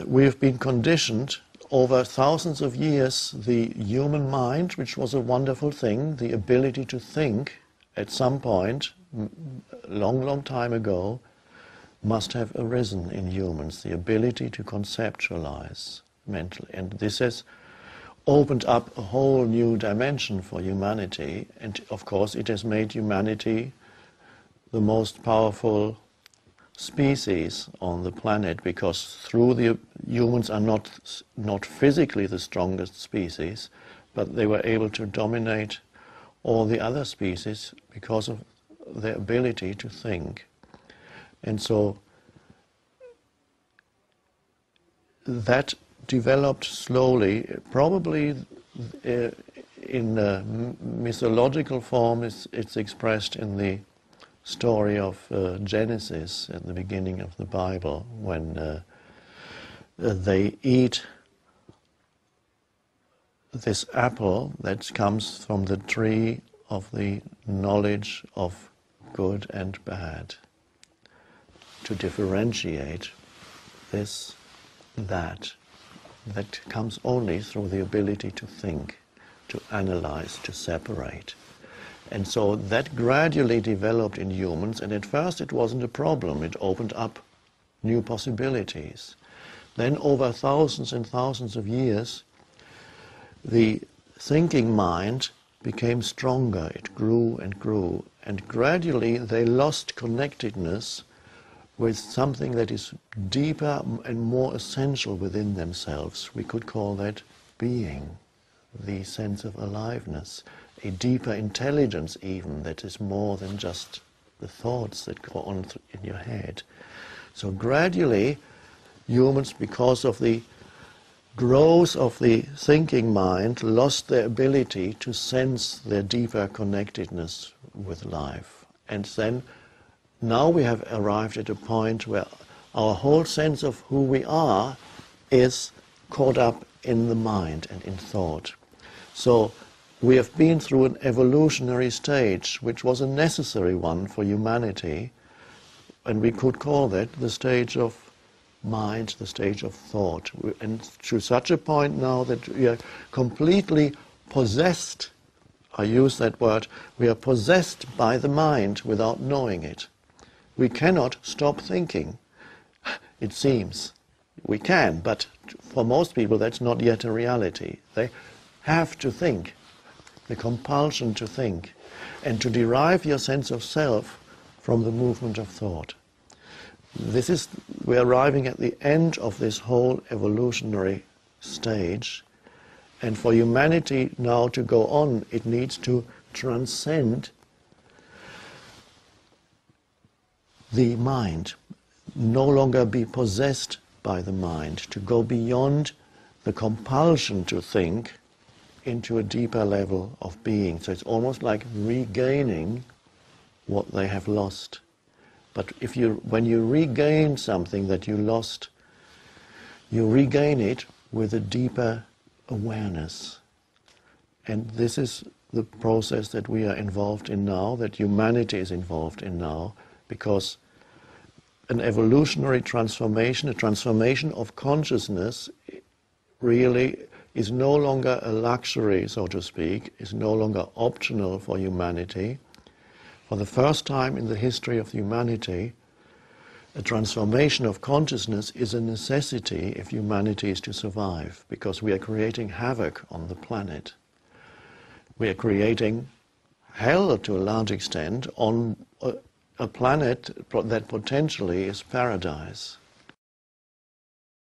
We have been conditioned over thousands of years. The human mind, which was a wonderful thing, the ability to think at some point, long time ago, must have arisen in humans, the ability to conceptualize mentally. And this has opened up a whole new dimension for humanity, and of course it has made humanity the most powerful species on the planet, because through the humans are not physically the strongest species, but they were able to dominate all the other species because of their ability to think. And so that developed slowly, probably in mythological form. It's expressed in the story of Genesis at the beginning of the Bible, when they eat this apple that comes from the tree of the knowledge of good and bad, to differentiate this, that comes only through the ability to think, to analyze, to separate. And so that gradually developed in humans, and at first it wasn't a problem. It opened up new possibilities. Then over thousands and thousands of years, the thinking mind became stronger. It grew, and gradually they lost connectedness with something that is deeper and more essential within themselves. We could call that being, the sense of aliveness, a deeper intelligence even that is more than just the thoughts that go on in your head. So gradually, humans, because of the growth of the thinking mind, lost their ability to sense their deeper connectedness with life. And then now we have arrived at a point where our whole sense of who we are is caught up in the mind and in thought. So we have been through an evolutionary stage, which was a necessary one for humanity, and we could call that the stage of mind, the stage of thought. And to such a point now that we are completely possessed, I use that word, we are possessed by the mind without knowing it. We cannot stop thinking, it seems. We can, but for most people that's not yet a reality. They have to think, the compulsion to think, and to derive your sense of self from the movement of thought. We're arriving at the end of this whole evolutionary stage, and for humanity now to go on, it needs to transcend the mind, no longer be possessed by the mind, to go beyond the compulsion to think into a deeper level of being. So it's almost like regaining what they have lost. But when you regain something that you lost, you regain it with a deeper awareness. And this is the process that we are involved in now, that humanity is involved in now, because an evolutionary transformation, a transformation of consciousness, really is no longer a luxury, so to speak, is no longer optional for humanity. For the first time in the history of humanity, a transformation of consciousness is a necessity if humanity is to survive, because we are creating havoc on the planet. We are creating hell to a large extent on a planet that potentially is paradise.